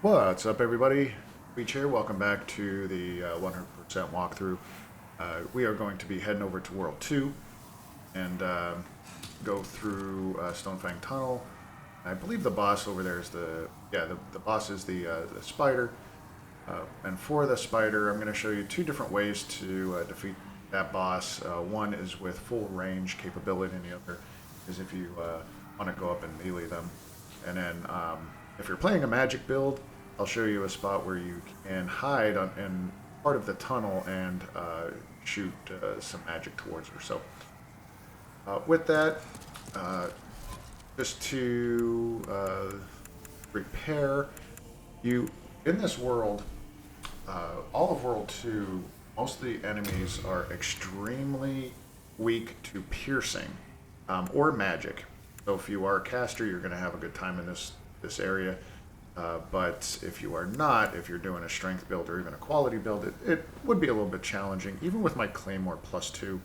What's up, everybody? Tweech here. Welcome back to the 100% walkthrough. We are going to be heading over to World 2 and go through Stonefang Tunnel. I believe the boss over there is the boss is the spider. And for the spider, I'm going to show you two different ways to defeat that boss. One is with full range capability, and the other is if you want to go up and melee them. And then if you're playing a magic build, I'll show you a spot where you can hide in part of the tunnel and shoot some magic towards her. So with that, just to repair, you in this world, all of World 2, most of the enemies are extremely weak to piercing or magic. So if you are a caster, you're going to have a good time in this area. But if you are not, if you're doing a strength build or even a quality build, it would be a little bit challenging, even with my Claymore +2.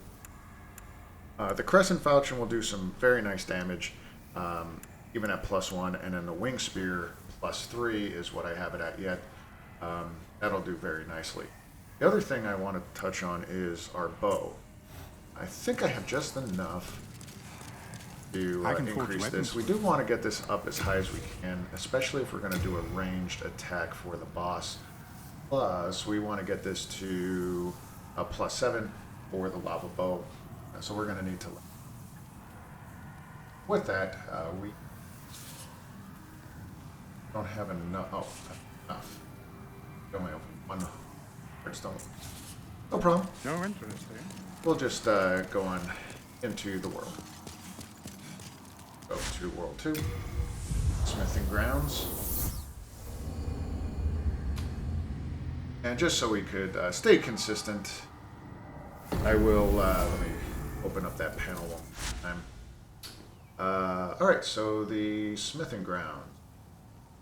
The Crescent Falchion will do some very nice damage, even at +1, and then the Wing Spear +3 is what I have it at yet. That'll do very nicely. The other thing I want to touch on is our bow. I think I have just enough to increase this. We do want to get this up as high as we can, especially if we're going to do a ranged attack for the boss. Plus, we want to get this to a +7 for the lava bow. So we're going to need to. With that, we don't have enough. Oh, enough. Only open one redstone. No problem. No, interesting. We'll just go on into the world. Go to World 2, Smithing Grounds. And just so we could stay consistent, I will, let me open up that panel one more time. Alright, so the Smithing Ground.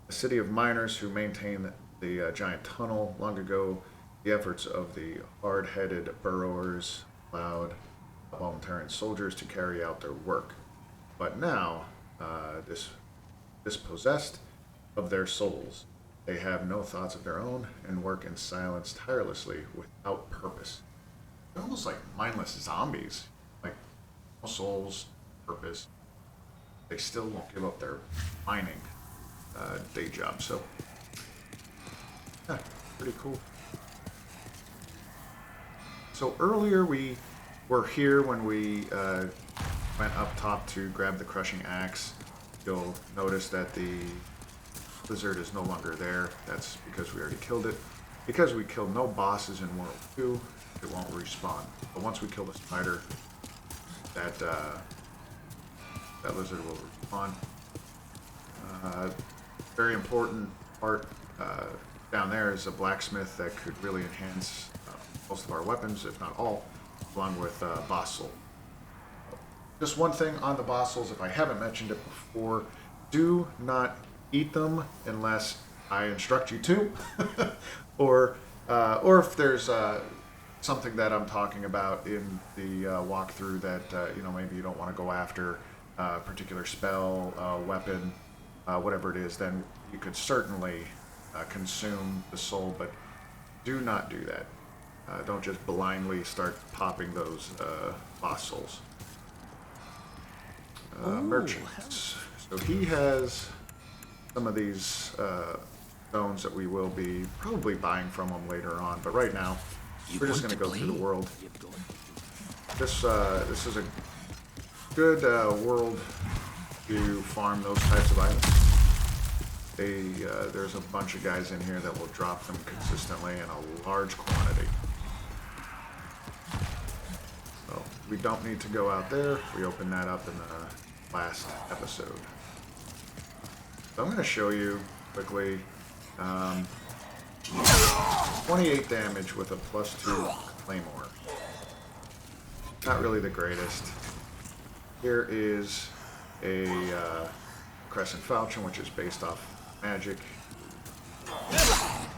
A city of miners who maintain the giant tunnel. Long ago, the efforts of the hard-headed burrowers allowed Boletaria soldiers to carry out their work. But now, dispossessed of their souls, they have no thoughts of their own and work in silence tirelessly without purpose. They're almost like mindless zombies. Like, no souls, purpose. They still won't give up their mining day job. So, yeah, pretty cool. So earlier we were here when we went up top to grab the crushing axe. You'll notice that the lizard is no longer there. That's because we already killed it. Because we killed no bosses in World 2, it won't respawn. But once we kill the spider, that lizard will respawn. Very important part down there is a blacksmith that could really enhance most of our weapons, if not all, along with boss soul. Just one thing on the boss souls, if I haven't mentioned it before, do not eat them unless I instruct you to, or if there's something that I'm talking about in the walkthrough that maybe you don't want to go after, a particular spell, weapon, whatever it is, then you could certainly consume the soul, but do not do that. Don't just blindly start popping those boss souls. Merchants. So he has some of these stones that we will be probably buying from him later on, but right now we're just going to go through the world. This is a good world to farm those types of items. There's a bunch of guys in here that will drop them consistently in a large quantity. So we don't need to go out there. We opened that up in the last episode. So I'm going to show you quickly 28 damage with a +2 Claymore. Not really the greatest. Here is a Crescent Falchion, which is based off magic.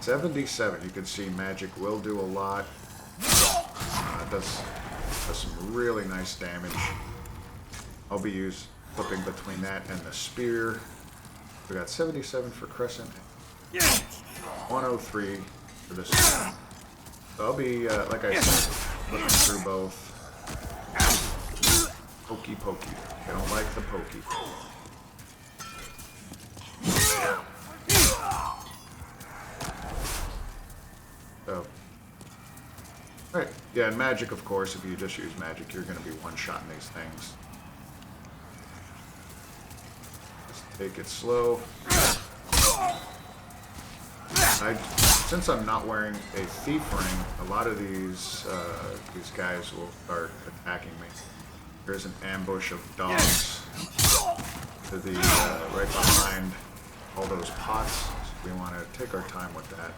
77, you can see magic will do a lot. Does some really nice damage. I'll be flipping between that and the spear. We got 77 for Crescent, 103 for this one. So I'll be, like I said, looking through both. Pokey pokey. I don't like the pokey. So. Alright. Yeah, and magic, of course, if you just use magic, you're going to be one-shotting these things. Just take it slow. Since I'm not wearing a thief ring, a lot of these guys will start attacking me. There's an ambush of dogs to the right behind all those pots. So we want to take our time with that.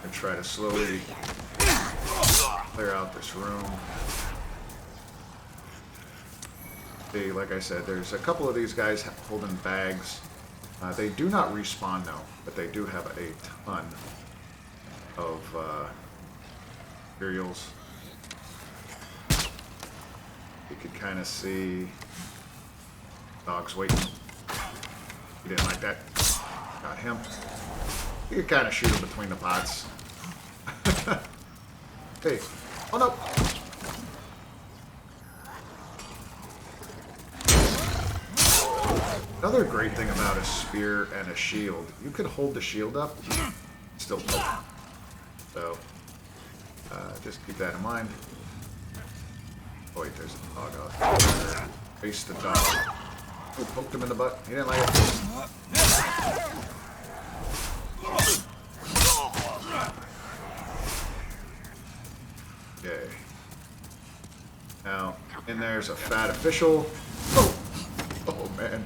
And try to slowly clear out this room. See, like I said, there's a couple of these guys holding bags. They do not respawn though, but they do have a ton of materials. You could kind of see dogs waiting. He didn't like that. Got him. You could kind of shoot him between the pots. Hey, oh no! Another great thing about a spear and a shield, you could hold the shield up, still poke. So, just keep that in mind. Oh wait, there's a dog out there. Face the dog. Oh, poked him in the butt. He didn't like it. Okay. Now, and there's a fat official. Oh! Oh man.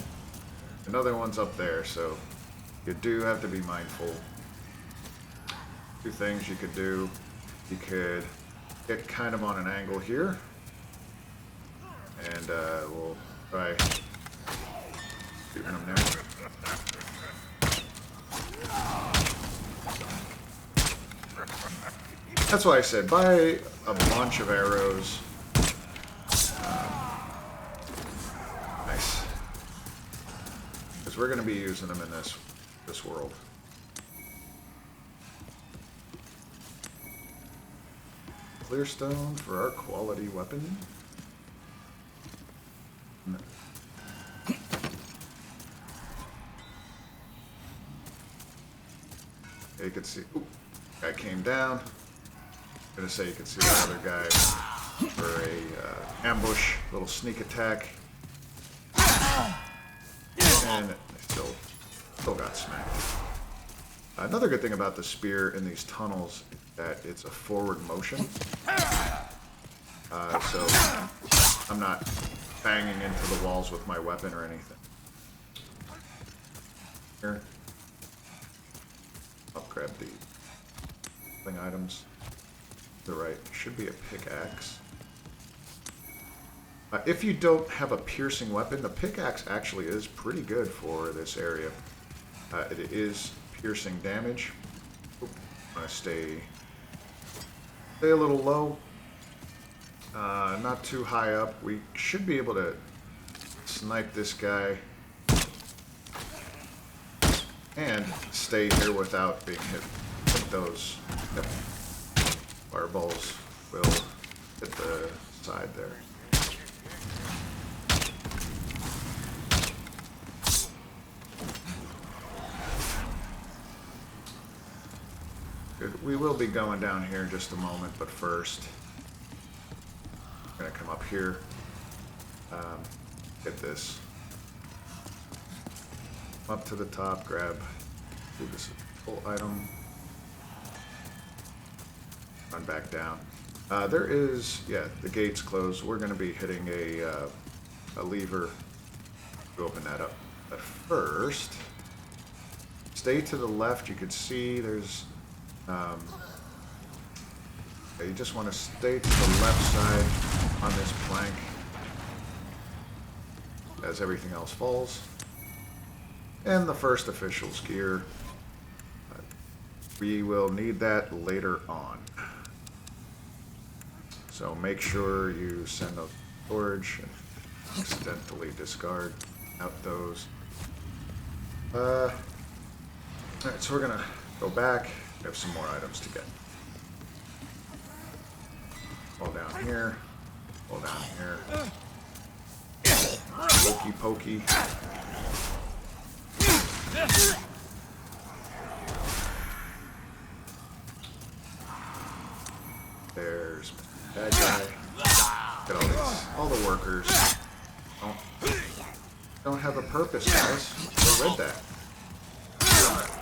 Another one's up there, so you do have to be mindful. Two things you could do. You could get kind of on an angle here. And we'll try shooting them there. That's why I said buy a bunch of arrows. Nice. Because we're going to be using them in this world. Clear stone for our quality weapon. You can see, ooh, guy came down. I'm gonna say you can see that other guy for a ambush, little sneak attack, and they still got smacked. Another good thing about the spear in these tunnels is that it's a forward motion, so I'm not banging into the walls with my weapon or anything. Here. I'll grab the thing items. To the right should be a pickaxe. If you don't have a piercing weapon, the pickaxe actually is pretty good for this area. It is piercing damage. Oop, I'm gonna stay a little low. Not too high up. We should be able to snipe this guy and stay here without being hit with those. Yep. Fireballs will hit the side there. Good. We will be going down here in just a moment, but first, I'm going to come up here, get this. Up to the top, grab, do this full item, run back down. There is, yeah, the gate's closed. We're going to be hitting a lever to open that up. But first, stay to the left. You can see there's, you just want to stay to the left side on this plank as everything else falls. And the first official's gear. We will need that later on. So make sure you send those storage and accidentally discard out those. Alright, so we're gonna go back. We have some more items to get. Fall down here. Fall down here. Pokey pokey. There's that guy. Get all these, all the workers. Don't have a purpose, guys. I read that.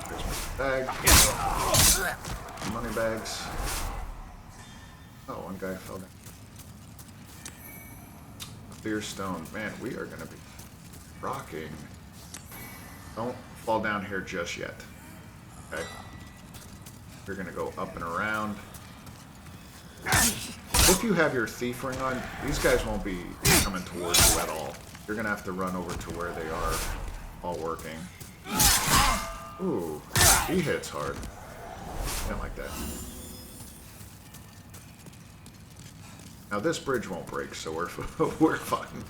There's my bag. Money bags. Oh, one guy fell down. Clear stone. Man, we are going to be rocking. Don't fall down here just yet. Okay? You're going to go up and around. If you have your thief ring on, these guys won't be coming towards you at all. You're going to have to run over to where they are all working. Ooh, he hits hard. I don't like that. Now this bridge won't break, so we're we're fine.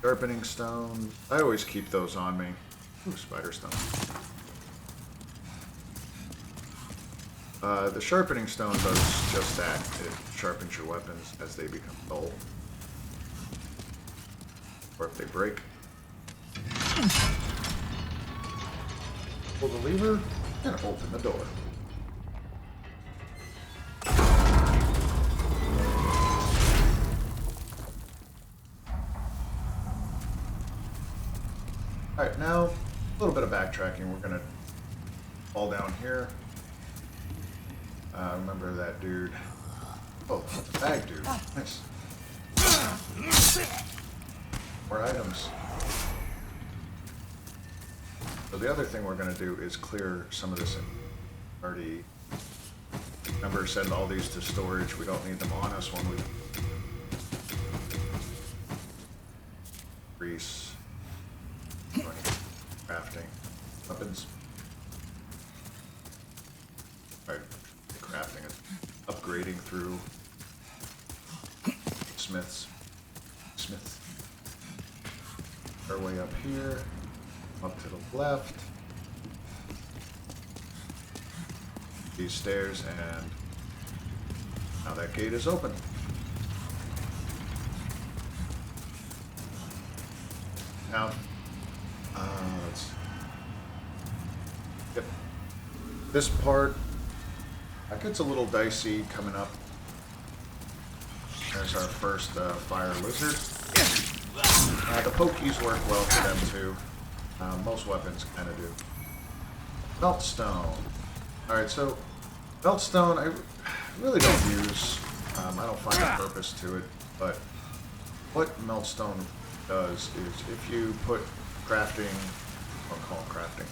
Sharpening stones. I always keep those on me. Ooh, spider stone. The sharpening stone does just that. It sharpens your weapons as they become dull. Or if they break. Pull the lever and open the door. Alright, now a little bit of backtracking. We're going to fall down here. Remember that dude. Oh, the bag dude. Nice. More items. So the other thing we're going to do is clear some of this already. Remember, send all these to storage. We don't need them on us when we grease, crafting, weapons. Right, crafting it, upgrading through smiths. Our way up here. Up to the left. These stairs, and now that gate is open. Now, let's get this part. That gets a little dicey coming up. There's our first fire lizard. The pokies work well for them too. Most weapons kind of do. Meltstone. Alright, so Meltstone I really don't use. I don't find a purpose to it, but what Meltstone does is if you put crafting, I'll call it crafting,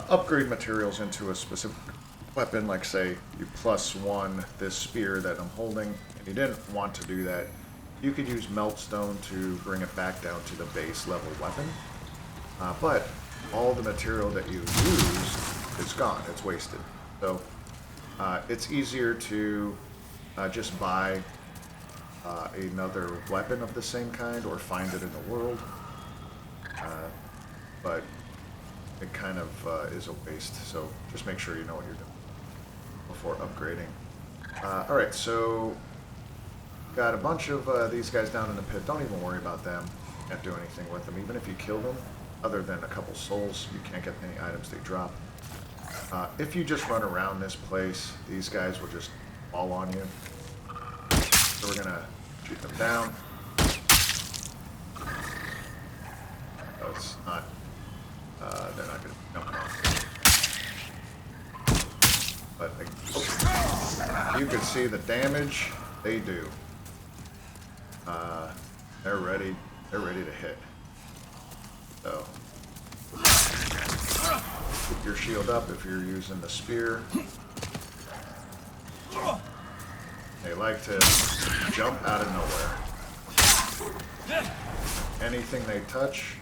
upgrade materials into a specific weapon, like say you +1 this spear that I'm holding, and you didn't want to do that, you could use Meltstone to bring it back down to the base level weapon. But all the material that you used is gone. It's wasted. So it's easier to just buy another weapon of the same kind or find it in the world. But it kind of is a waste. So just make sure you know what you're doing before upgrading. Alright, so got a bunch of these guys down in the pit. Don't even worry about them. Can't do anything with them. Even if you kill them, other than a couple souls, you can't get any items they drop. If you just run around this place, these guys will just fall on you. So we're gonna shoot them down. Oh, it's not, they're not gonna be jumping off. But you can see the damage they do. They're ready to hit. So, keep your shield up if you're using the spear. They like to jump out of nowhere. Anything they touch,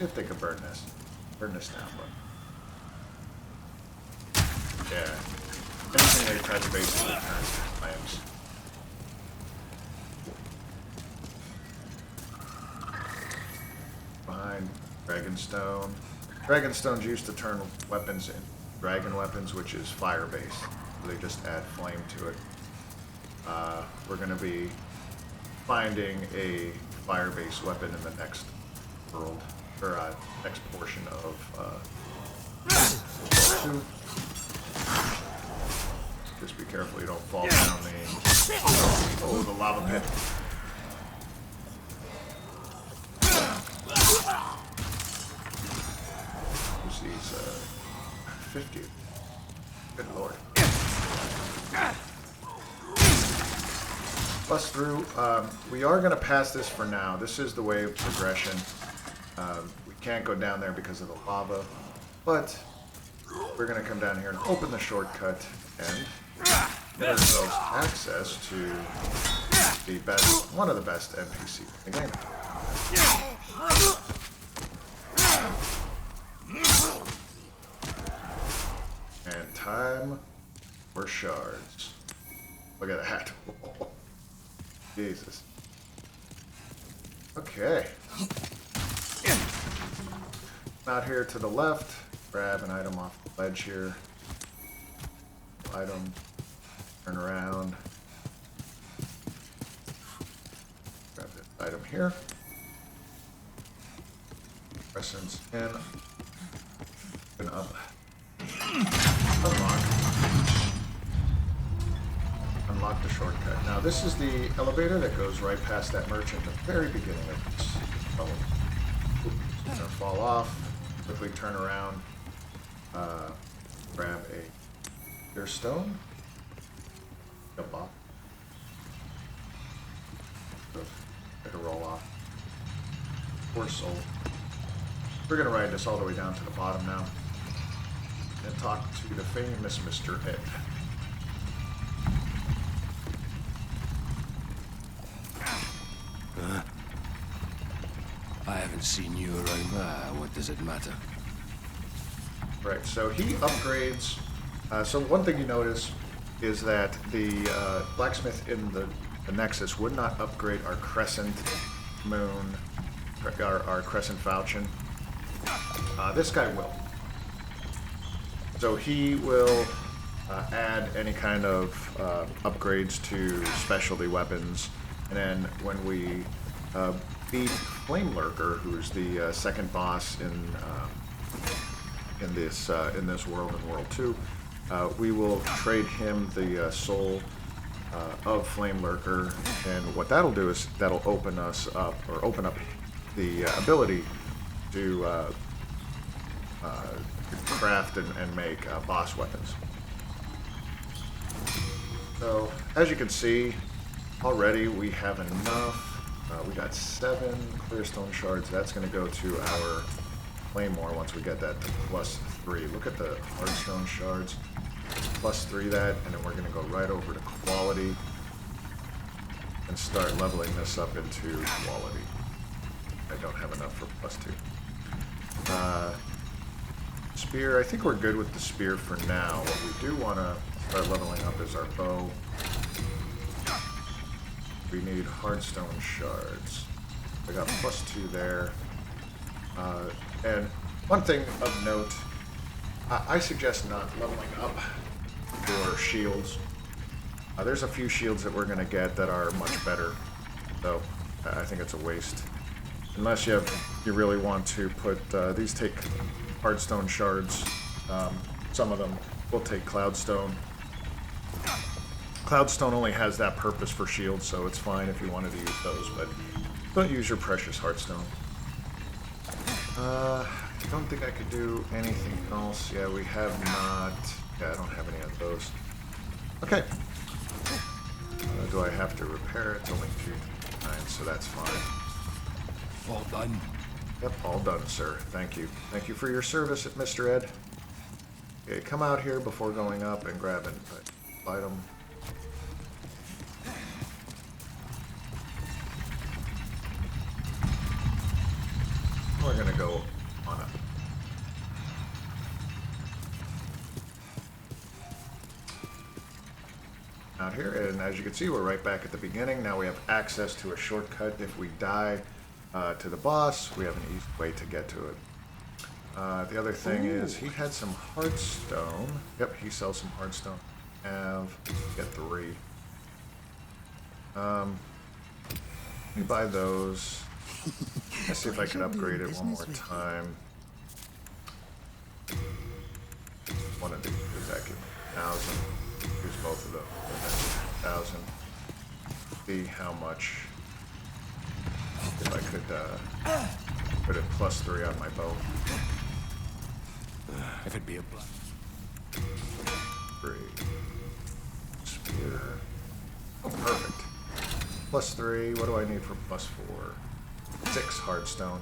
if they could burn this down, but yeah, anything they touch basically turns to flames. Dragonstone. Dragonstone's used to turn weapons into dragon weapons, which is fire-based. They just add flame to it. We're going to be finding a fire-based weapon in the next world, or next portion of 2. Just be careful you don't fall down the lava pit. He's 50. Good lord. Bust through. We are going to pass this for now. This is the way of progression. We can't go down there because of the lava, but we're going to come down here and open the shortcut and get ourselves access to the best, one of the best NPCs in the game. And time for shards. Look at that. Jesus. Okay. Out here to the left, grab an item off the ledge here. Item, turn around. Grab this item here. Press in. Open up. Unlock the shortcut. Now this is the elevator that goes right past that merchant at the very beginning of this level. It's gonna fall off. Quickly turn around. Grab a clear stone. Jump off. Make a roll off. Poor soul. We're gonna ride this all the way down to the bottom now and talk to the famous Mr. Ed. I haven't seen you around there. What does it matter? Right, so he upgrades. So one thing you notice is that the blacksmith in the Nexus would not upgrade our crescent moon, our crescent falchion. This guy will. So he will add any kind of upgrades to specialty weapons, and then when we beat Flame Lurker, who's the second boss in this world, in World 2, we will trade him the soul of Flame Lurker, and what that'll do is that'll open us up, or open up the ability to craft and make boss weapons. So, as you can see, already we have enough. We got 7 clear stone shards. That's going to go to our claymore once we get that to +3. Look at the hardstone shards. +3 that, and then we're going to go right over to quality and start leveling this up into quality. I don't have enough for +2. Spear, I think we're good with the spear for now. What we do want to start leveling up is our bow. We need hardstone shards. I got +2 there. And one thing of note, I suggest not leveling up for shields. There's a few shields that we're going to get that are much better, so I think it's a waste. Unless you really want to put, these take hardstone shards. Some of them will take cloudstone. Cloudstone only has that purpose for shields, so it's fine if you wanted to use those, but don't use your precious hardstone. I don't think I could do anything else. Yeah, we have not. Yeah, I don't have any of those. Okay. Do I have to repair it? It's only 2.9, so that's fine. All done. Yep, all done, sir. Thank you. Thank you for your service, Mr. Ed. Okay, come out here before going up and grab an item. We're gonna go on up. Out here, and as you can see, we're right back at the beginning. Now we have access to a shortcut. If we die to the boss, we have an easy way to get to it. The other thing is he had some hardstone. Yep, he sells some hardstone. Get 3. Let me buy those. Let's see if I can upgrade it one more time. One of these, that give me 1,000. Use both of those. 1,000. See how much. If I could put a +3 on my bow. If it be a blood. 3. Spear. Oh, perfect. +3. What do I need for +4? 6 hardstone.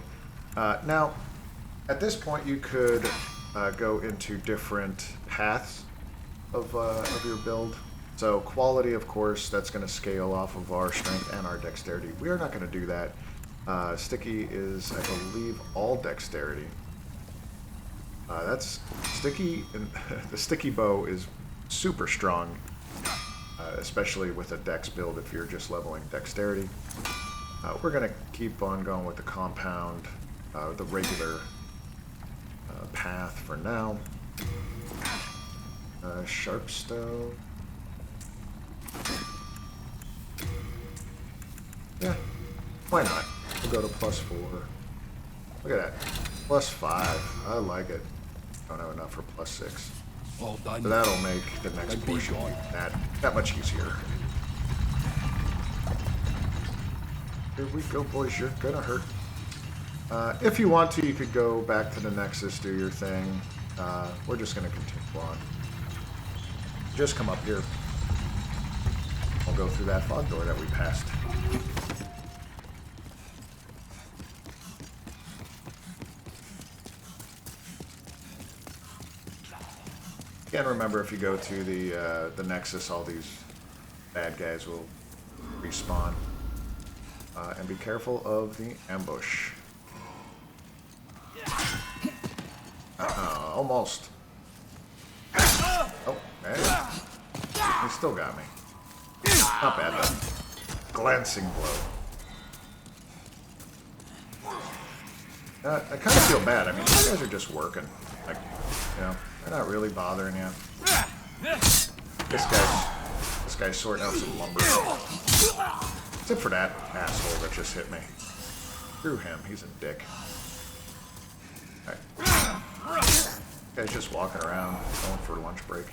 Now, at this point, you could go into different paths of your build. So quality, of course, that's going to scale off of our strength and our dexterity. We are not going to do that. Sticky is, I believe, all dexterity. That's sticky, and the sticky bow is super strong, especially with a dex build if you're just leveling dexterity. We're going to keep on going with the compound, the regular path for now. Sharpstone. Yeah, why not? We'll go to +4. Look at that. +5. I like it. Don't have enough for +6. All done. So that'll make the next portion that much easier. Here we go, boys. You're gonna hurt. If you want to, you could go back to the Nexus, do your thing. We're just gonna continue on. Just come up here. I'll go through that fog door that we passed. Again, remember, if you go to the Nexus, all these bad guys will respawn. And be careful of the ambush. Almost. Oh, man. He still got me. Not bad, though. Glancing blow. I kind of feel bad. I mean, these guys are just working. Like, you know, they're not really bothering you. This guy's sorting out some lumber. Except for that asshole that just hit me. Screw him. He's a dick. Right. This guy's just walking around, going for lunch break.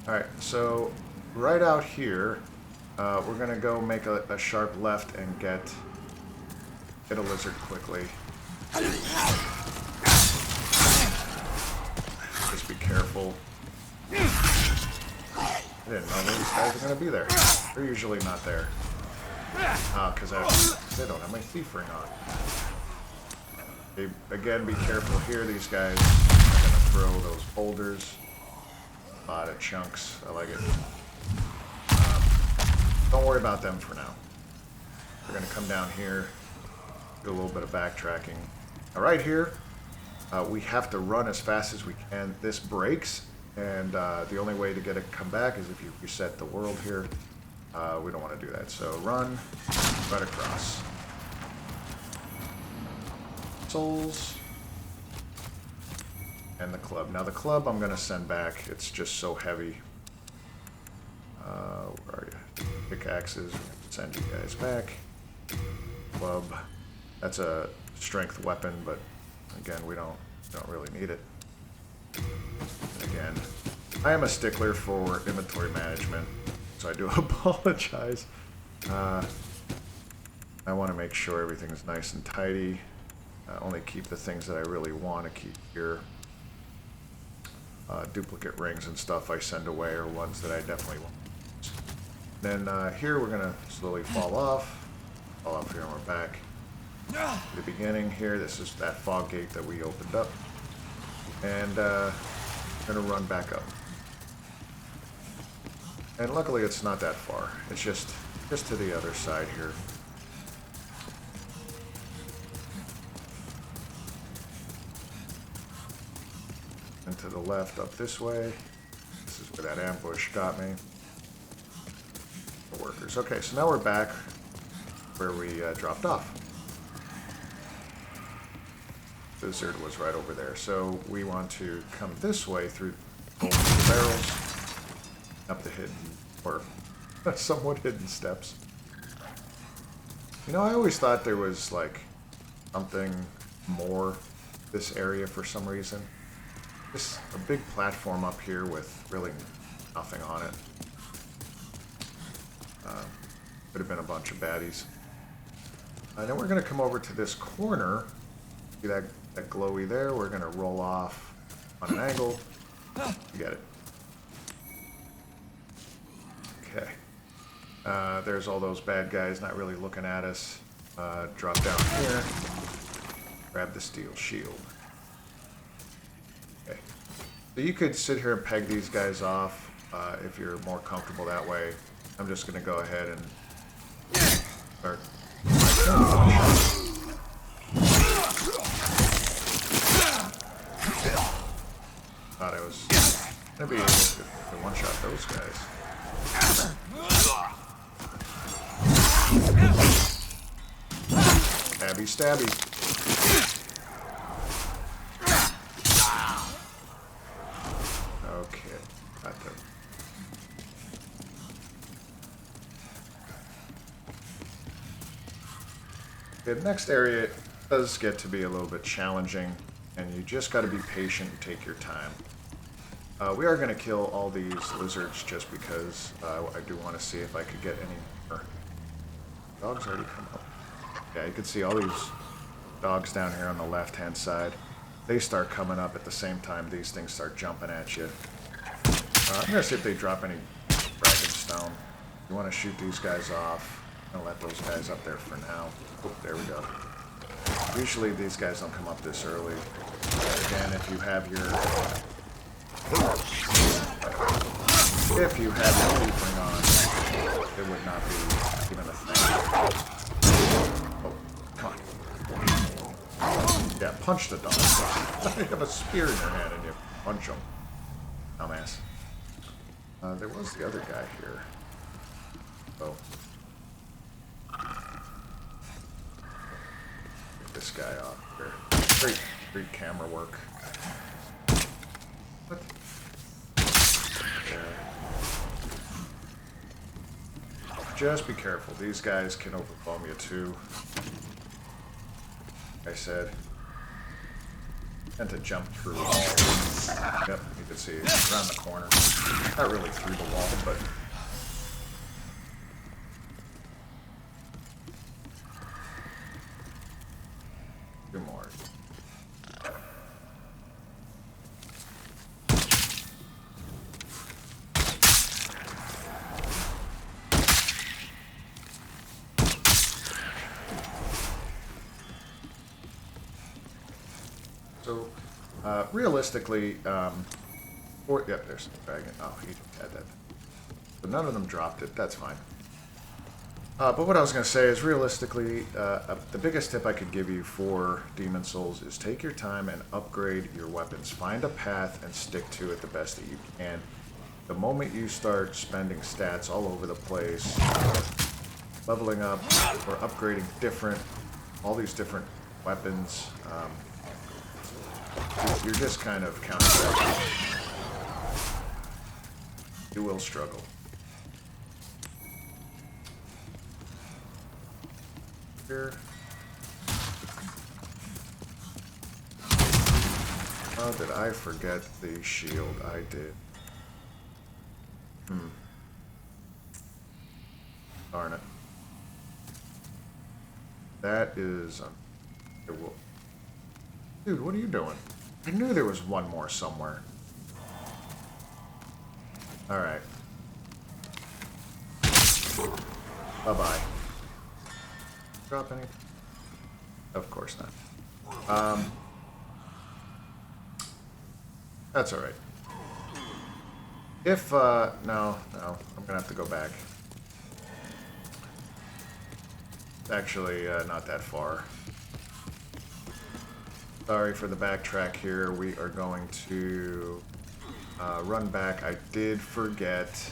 Alright, so right out here, we're going to go make a sharp left and get a lizard quickly. Just be careful. I didn't know these guys are going to be there. They're usually not there. Because they don't have my thief ring on. Okay, again, be careful here. These guys are going to throw those boulders. A lot of chunks. I like it. Don't worry about them for now. We're going to come down here, do a little bit of backtracking. Now, right here, we have to run as fast as we can. This breaks, and the only way to get it to come back is if you reset the world here. We don't want to do that. So run right across. Souls. And the club. Now the club I'm going to send back. It's just so heavy. Where are you? Pickaxes. Send you guys back. Club. That's a strength weapon, but again, we don't really need it. Again, I am a stickler for inventory management, so I do apologize. I want to make sure everything is nice and tidy. Only keep the things that I really want to keep here. Duplicate rings and stuff I send away are ones that I definitely want. Then here we're going to slowly fall off. Fall off here and we're back. The beginning here, this is that fog gate that we opened up. And I'm going to run back up. And luckily it's not that far. It's just to the other side here. to the left up this way. This is where that ambush got me. The workers. Okay, so now we're back where we dropped off. The lizard was right over there. So we want to come this way through the barrels, up the hidden, or somewhat hidden steps. You know, I always thought there was like something more this area for some reason. Just a big platform up here with really nothing on it. Could have been a bunch of baddies. And then we're going to come over to this corner. See that glowy there? We're going to roll off on an angle. You get it. Okay. There's all those bad guys not really looking at us. Drop down here. Grab the steel shield. Okay. So you could sit here and peg these guys off if you're more comfortable that way. I'm just going to go ahead and start. Thought I was going to be able to one-shot those guys. Stabby, stabby. Okay, got them. The next area does get to be a little bit challenging, and you just got to be patient and take your time. We are going to kill all these lizards just because I do want to see if I could get any more. Dogs already come up. Yeah, you can see all these dogs down here on the left-hand side. They start coming up at the same time these things start jumping at you. I'm going to see if they drop any dragon stone. You want to shoot these guys off. I'm going to let those guys up there for now. Oh, there we go. Usually these guys don't come up this early. Again, if you have your... If you have your Leaping on, it would not be even a thing. Oh, come on. Yeah, punch the dog. You have a spear in your hand and you punch him. Dumbass. There was the other guy here. Oh. Get this guy off here. Great camera work. What? There. Just be careful. These guys can overwhelm you too. Like I said. And to jump through walls. Yep, you can see it around the corner. Not really through the wall, but... Two more. So, realistically, yep, there's the dragon. Oh, he had that. But none of them dropped it. That's fine. But what I was going to say is, realistically, the biggest tip I could give you for Demon Souls is take your time and upgrade your weapons. Find a path and stick to it the best that you can. The moment you start spending stats all over the place, leveling up or upgrading all these different weapons, you're just kind of counteracting. You will struggle. Here. Oh, did I forget the shield? I did. Darn it. That is... it will... Dude, what are you doing? I knew there was one more somewhere. Alright. Bye-bye. Drop any? Of course not. That's alright. If, no, I'm gonna have to go back. It's actually, not that far. Sorry for the backtrack here. We are going to run back. I did forget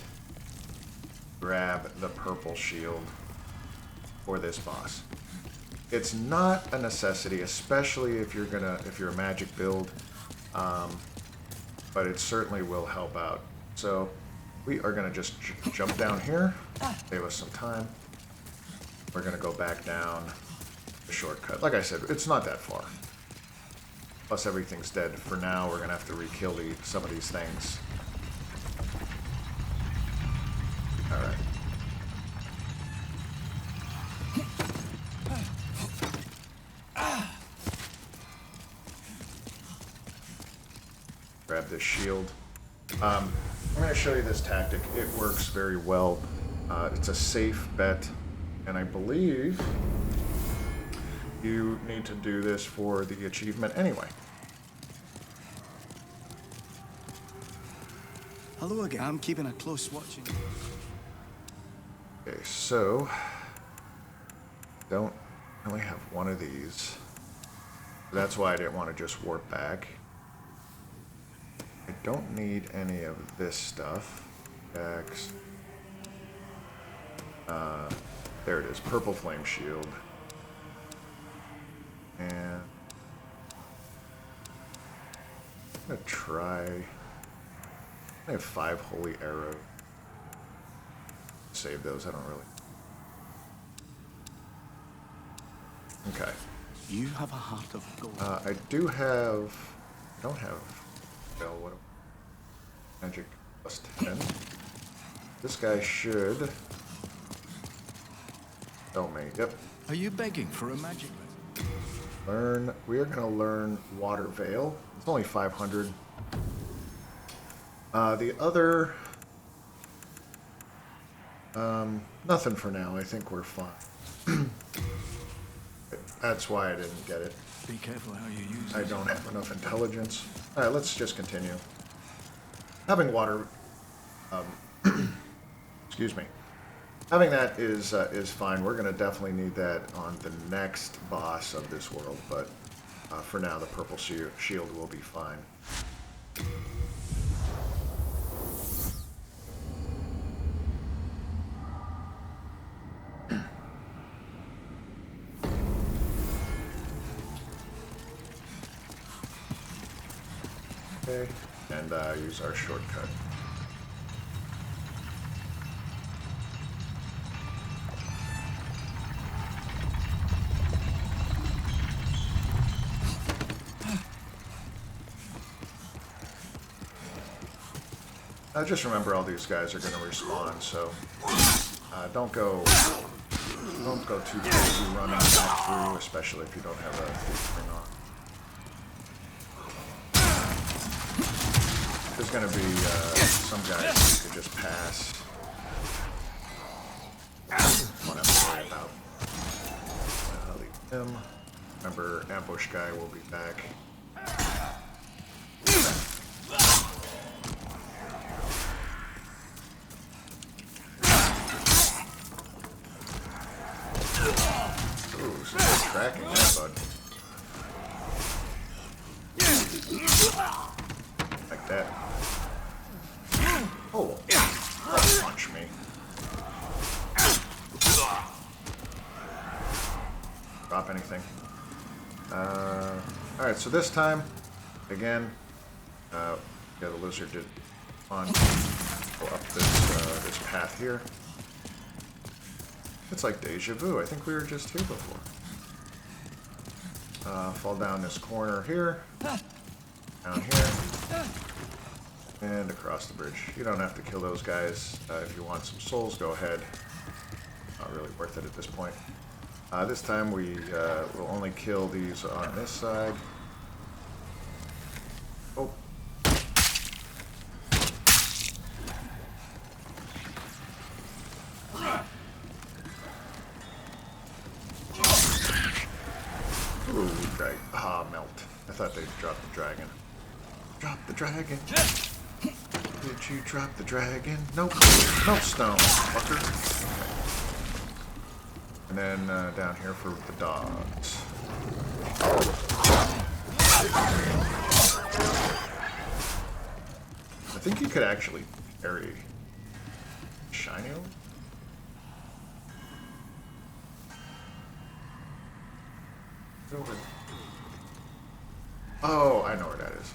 grab the purple shield for this boss. It's not a necessity, especially if you're a magic build, but it certainly will help out. So we are gonna just jump down here, save us some time. We're gonna go back down the shortcut. Like I said, it's not that far. Plus everything's dead. For now, we're gonna have to re-kill some of these things. All right. Grab this shield. I'm going to show you this tactic. It works very well. It's a safe bet, and I believe you need to do this for the achievement anyway. Hello again. I'm keeping a close watching. Okay, so don't only have one of these. That's why I didn't want to just warp back. I don't need any of this stuff. X. There it is, purple flame shield. And I'm gonna try. I have 5 holy arrows. Save those. I don't really. Okay. You have a heart of gold. I do have. I don't have. Well, what? Magic plus 10. This guy should. Tell me. Yep. Are you begging for a magic? Learn. We are going to learn Water Veil. It's only 500. The other. Nothing for now. I think we're fine. That's why I didn't get it. Be careful how you use it. I don't have enough intelligence. All right, let's just continue. Having water, excuse me. Having that is fine. We're going to definitely need that on the next boss of this world, but for now, the purple shield will be fine. Okay, and use our shortcut. Just remember, all these guys are going to respawn, so don't go too crazy running back through, especially if you don't have a thing on. There's going to be some guys you could just pass. Don't have to worry about. Leave him. Remember, ambush guy will be back. Ooh, so they're tracking that, bud. Like that. Oh, don't punch me. Drop anything. Alright, so this time, again, yeah, the lizard did on go up this path here. It's like deja vu. I think we were just here before. Fall down this corner here. Down here. And across the bridge. You don't have to kill those guys. If you want some souls, go ahead. Not really worth it at this point. This time we will only kill these on this side. Oh. Ooh, drag. Ah, melt. I thought they dropped the dragon. Drop the dragon. Did you drop the dragon? Nope. No stone, fucker. And then down here for the dogs. I think you could actually parry shiny over. Over. Oh, I know where that is.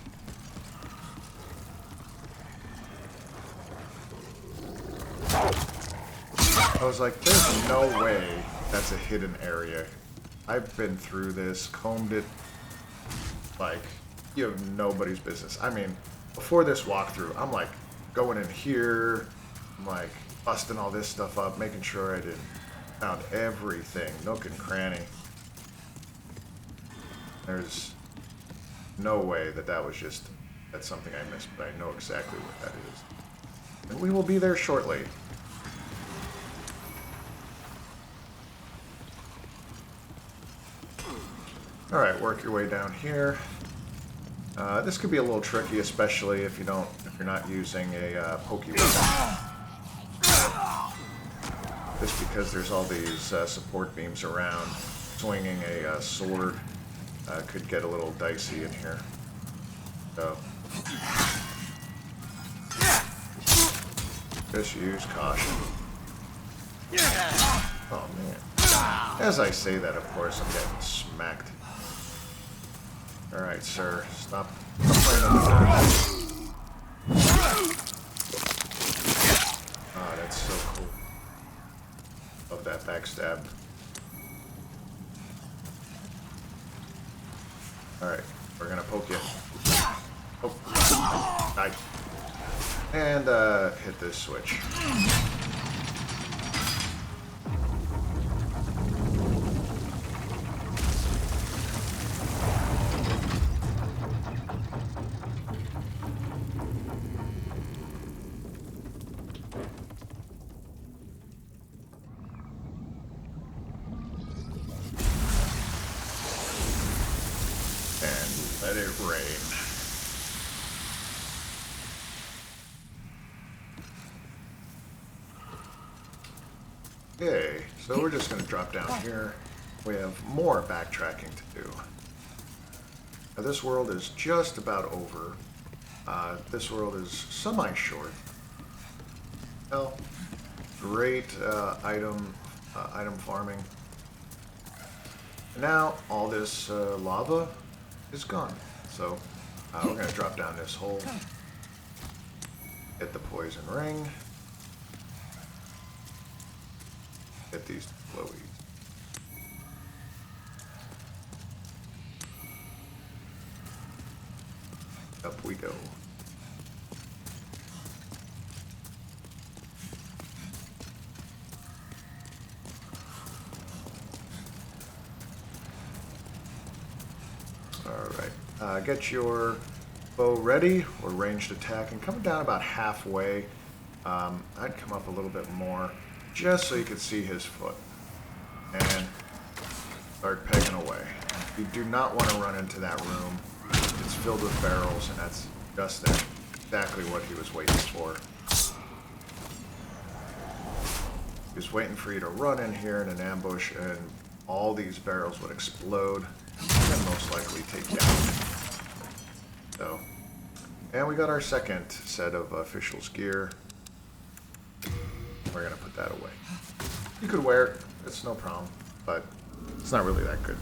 I was like, there's no way that's a hidden area. I've been through this, combed it. Like, you have nobody's business. I mean, before this walkthrough, I'm like going in here, I'm like busting all this stuff up, making sure I did found everything, nook and cranny. There's no way that that was just, that's something I missed, but I know exactly what that is. And we will be there shortly. Alright, work your way down here. This could be a little tricky, especially if you're not using a pokey weapon. Just because there's all these support beams around, swinging a sword could get a little dicey in here. So, just use caution. Oh man. As I say that, of course, I'm getting smacked. Alright, sir. Stop playing on the ground. Ah, that's so cool. Love that backstab. Alright, we're gonna poke you. Oh, die. And hit this switch. Let it rain. Okay, so we're just going to drop down here. We have more backtracking to do. Now, this world is just about over. This world is semi-short. Well, great item farming. Now, all this lava is gone. So, we're going to drop down this hole. Get the poison ring. Get these glowies. Up we go. Alright, get your bow ready or ranged attack, and coming down about halfway, I'd come up a little bit more just so you could see his foot and start pegging away. You do not want to run into that room. It's filled with barrels, and that's just exactly what he was waiting for. He was waiting for you to run in here in an ambush, and all these barrels would explode and most likely take you out. So, and we got our second set of officials gear. We're gonna put that away. You could wear it, it's no problem, but it's not really that good.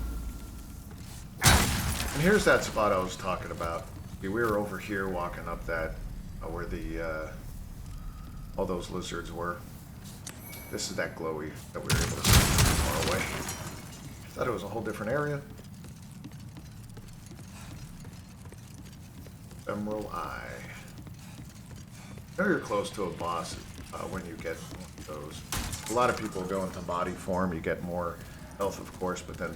And here's that spot I was talking about. We were over here walking up that, where the, all those lizards were. This is that glowy that we were able to see far away. I thought it was a whole different area. Emerald Eye. Now you're close to a boss when you get one of those. A lot of people go into body form, you get more health of course, but then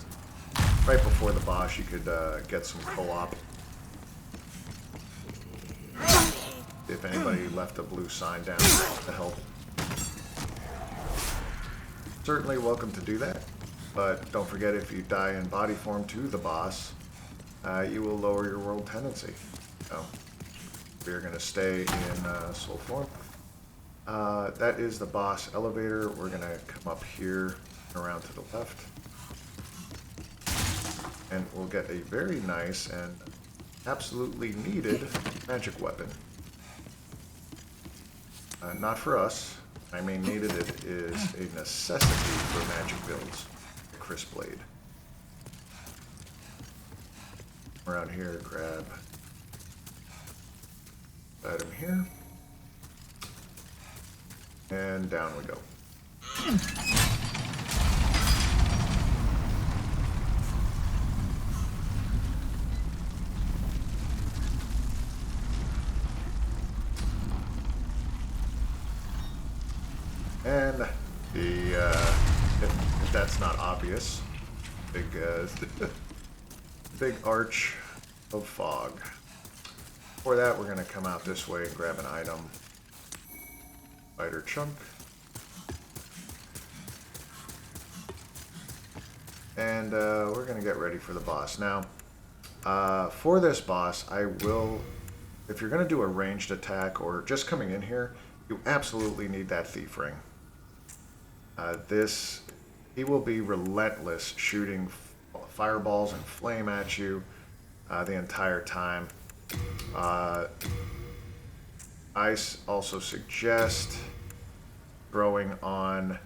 right before the boss you could get some co-op. If anybody left a blue sign down to help. Certainly welcome to do that, but don't forget if you die in body form to the boss, you will lower your world tendency. So, we're going to stay in soul form. That is the boss elevator. We're going to come up here and around to the left. And we'll get a very nice and absolutely needed magic weapon. Not for us. I mean, needed it is a necessity for magic builds. Kris Blade. Around here, grab item here. And down we go. And if that's not obvious, big big arch of fog. For that, we're going to come out this way and grab an item. Spider chunk. And we're going to get ready for the boss. Now, for this boss, I will, if you're going to do a ranged attack or just coming in here, you absolutely need that thief ring. He will be relentless shooting fireballs and flame at you the entire time. I also suggest throwing on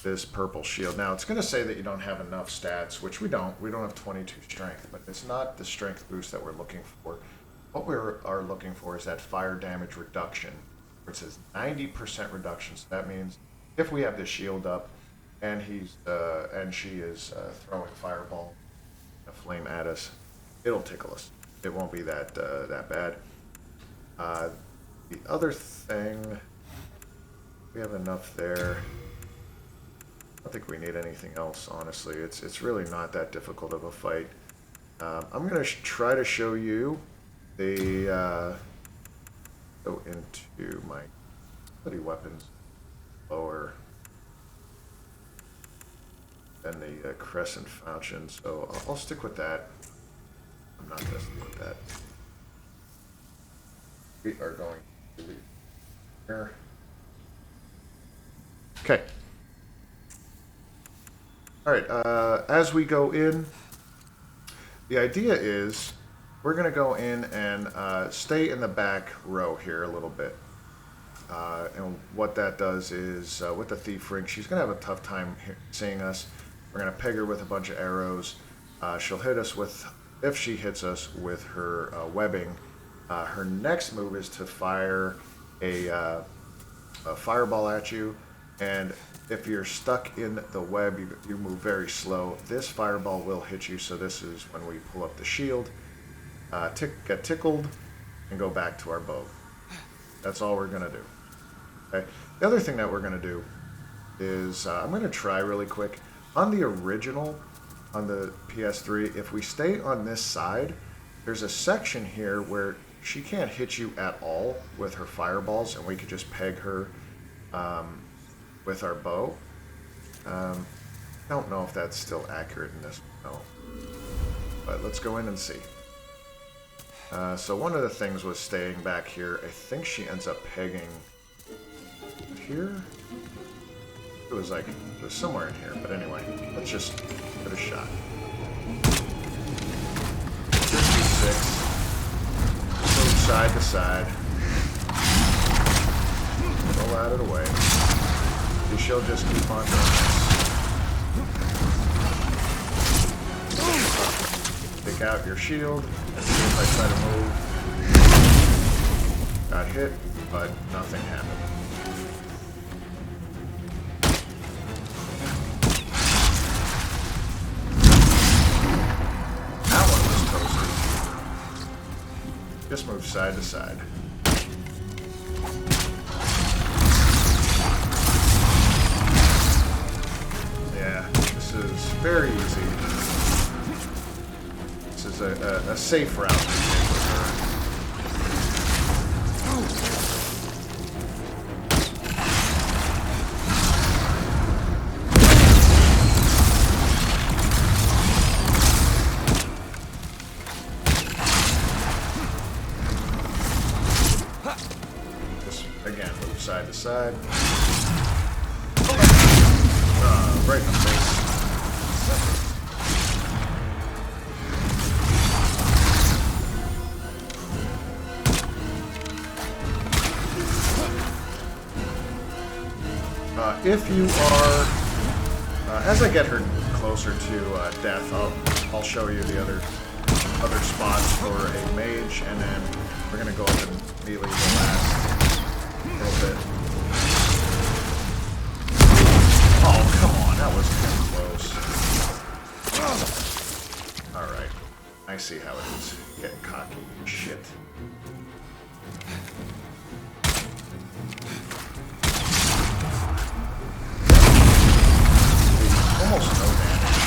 this purple shield. Now it's going to say that you don't have enough stats, which we don't. We don't have 22 strength, but it's not the strength boost that we're looking for. What we are looking for is that fire damage reduction, where it says 90% reduction. So that means if we have the shield up and she is throwing fireball, a flame at us, it'll tickle us. It won't be that bad. The other thing, we have enough there. I don't think we need anything else, honestly. It's really not that difficult of a fight. I'm going to try to show you the go into my ability weapons lower than the crescent falchion, so I'll stick with that. I'm not going to stick with that. We are going to leave here. Okay. All right, as we go in, the idea is we're going to go in and stay in the back row here a little bit. And what that does is, with the thief ring, she's going to have a tough time seeing us. We're going to peg her with a bunch of arrows. She'll hit us with, if she hits us with her webbing, her next move is to fire a fireball at you. And if you're stuck in the web, you move very slow. This fireball will hit you, so this is when we pull up the shield, get tickled, and go back to our bow. That's all we're going to do. Okay. The other thing that we're going to do is, I'm going to try really quick. On the original, on the PS3, if we stay on this side, there's a section here where she can't hit you at all with her fireballs, and we could just peg her with our bow. I don't know if that's still accurate in this one, but let's go in and see. So one of the things was staying back here. I think she ends up pegging here. It was somewhere in here, but anyway, let's just give it a shot. 56. Move side to side. Roll out of the way. She'll just keep on doing this. Take out your shield and see if I try to move. Got hit, but nothing happened. That one was toasted. Just move side to side. Yeah, this is very easy. This is a safe route to take with her. Just, again, move side to side. Right in the face. if you are, as I get her closer to death, I'll show you the other spots for a mage, and then we're gonna go up and melee the last little bit. Oh, come on, that was kind of close. All right, I see how it is. Getting cocky. Shit. Almost no damage.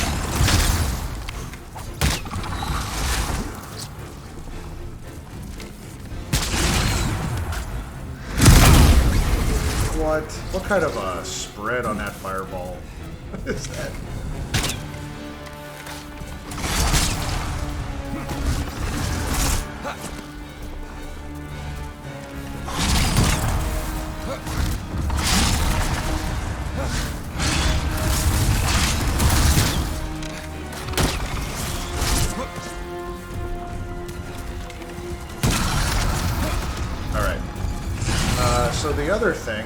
What? What kind of a spread on that fireball? What is that? So the other thing,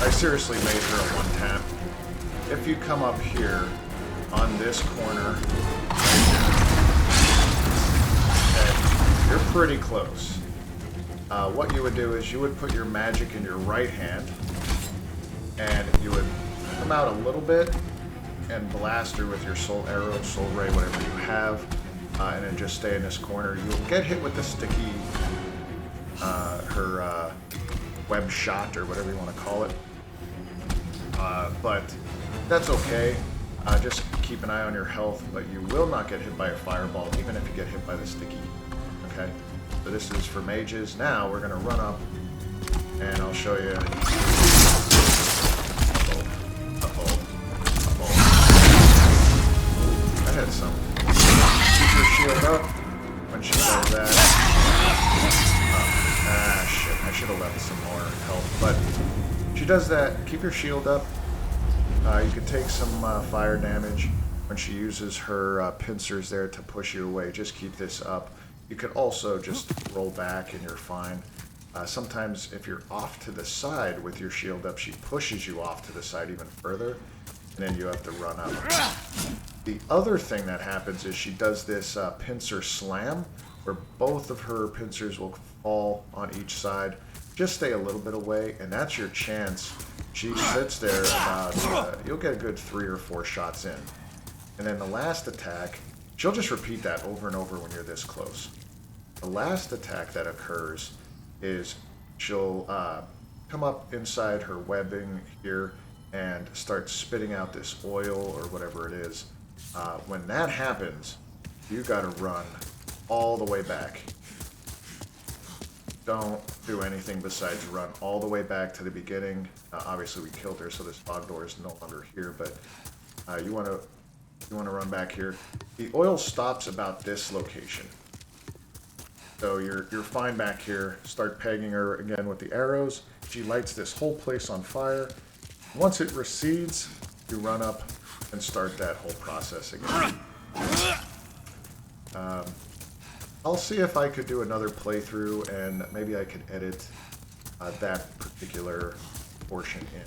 I seriously made her a one tap. If you come up here on this corner, okay, you're pretty close. What you would do is you would put your magic in your right hand, and you would come out a little bit and blast her with your soul arrow, soul ray, whatever you have, and then just stay in this corner. You'll get hit with the sticky, her web shot or whatever you want to call it, but that's okay. Just keep an eye on your health, but you will not get hit by a fireball even if you get hit by the sticky. Okay, so this is for mages. Now we're gonna run up and I'll show you. I had some. Keep your shield up when she does that. Shit, I should have left some more health, but she does that. Keep your shield up. You can take some fire damage when she uses her pincers there to push you away. Just keep this up. You could also just roll back and you're fine. Sometimes if you're off to the side with your shield up, she pushes you off to the side even further, and then you have to run up. The other thing that happens is she does this pincer slam, where both of her pincers will fall on each side. Just stay a little bit away, and that's your chance. She sits there about, you'll get a good 3 or 4 shots in. And then the last attack, she'll just repeat that over and over when you're this close. The last attack that occurs is she'll come up inside her webbing here and start spitting out this oil or whatever it is. When that happens, you gotta run all the way back. Don't do anything besides run all the way back to the beginning. Obviously we killed her, so this fog door is no longer here, but you want to run back here. The oil stops about this location. So you're fine back here. Start pegging her again with the arrows. She lights this whole place on fire. Once it recedes, you run up and start that whole process again. I'll see if I could do another playthrough, and maybe I could edit that particular portion in.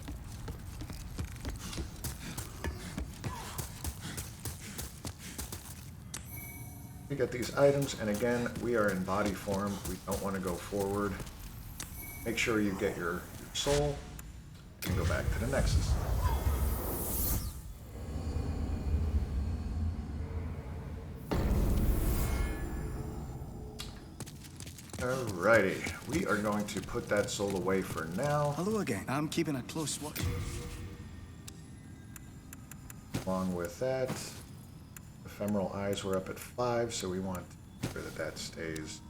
We get these items, and again, we are in body form. We don't want to go forward. Make sure you get your soul and go back to the Nexus. Alrighty, we are going to put that soul away for now. Hello again. I'm keeping a close watch. Along with that, ephemeral eyes were up at 5, so we want to make sure that that stays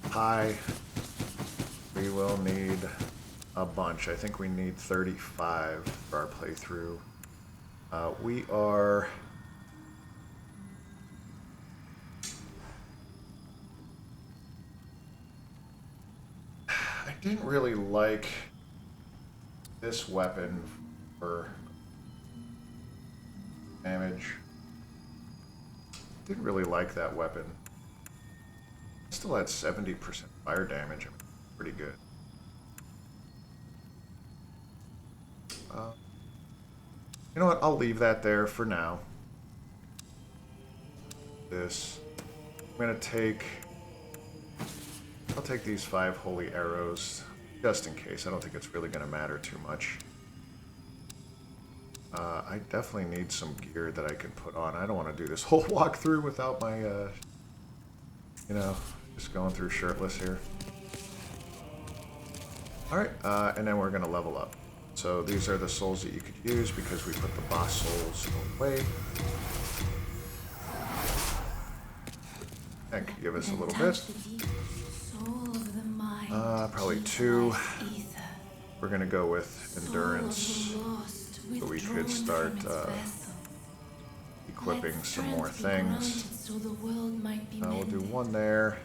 high. We will need a bunch. I think we need 35 for our playthrough. We are... I didn't really like this weapon for damage. Didn't really like that weapon. Still had 70% fire damage. I mean, pretty good. You know what? I'll leave that there for now. This. I'm gonna take. I'll take these 5 holy arrows just in case. I don't think it's really gonna matter too much. I definitely need some gear that I can put on. I don't want to do this whole walkthrough without my, you know, just going through shirtless here. Alright, and then we're going to level up. So these are the souls that you could use because we put the boss souls away. That could give us a little bit. Probably 2. We're going to go with endurance. So we could start equipping some more things. We'll do 1 there.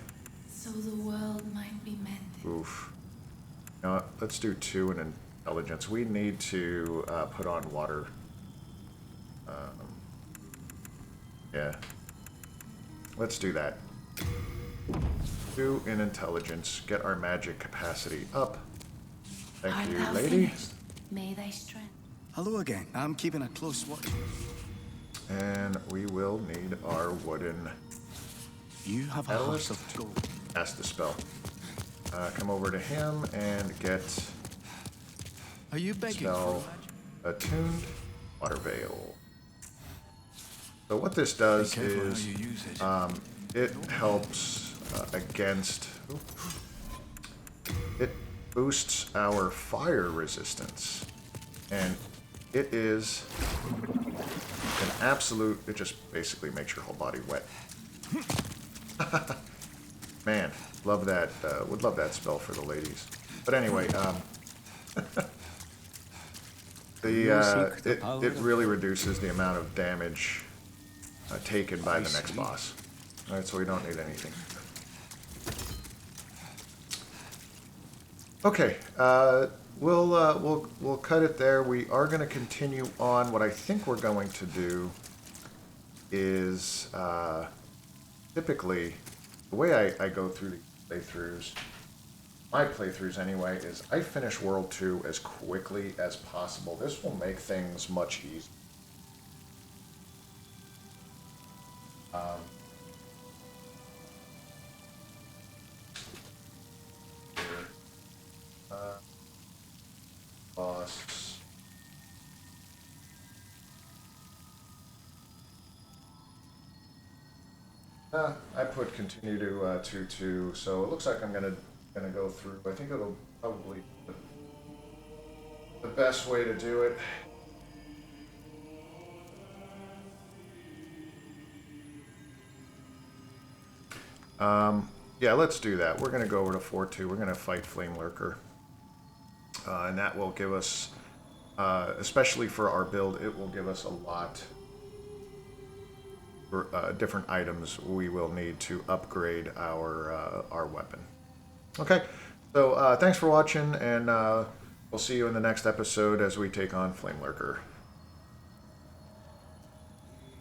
Oof. You know what? Let's do 2 in intelligence. We need to put on water. Yeah. Let's do that. 2 in intelligence. Get our magic capacity up. Thank you, lady. May thy strength. Hello again. I'm keeping a close watch. And we will need our wooden You have a heart of gold. cast the spell. Come over to him and get Are you begging spell for attuned water veil. So what this does is it helps against. It boosts our fire resistance, and it is an absolute. It just basically makes your whole body wet. Man, love that. Would love that spell for the ladies. But anyway, it really reduces the amount of damage taken by the next boss. All right, so we don't need anything. Okay, we'll cut it there. We are going to continue on. What I think we're going to do is typically the way I go through the playthroughs, my playthroughs anyway, is I finish World 2 as quickly as possible. This will make things much easier. Boss. I put continue to 2-2, so it looks like I'm gonna go through. I think it'll probably be the best way to do it. Yeah, let's do that. We're gonna go over to 4-2. We're gonna fight Flame Lurker. And that will give us, especially for our build, it will give us a lot for different items we will need to upgrade our weapon. Okay, so thanks for watching, and we'll see you in the next episode as we take on Flame Lurker.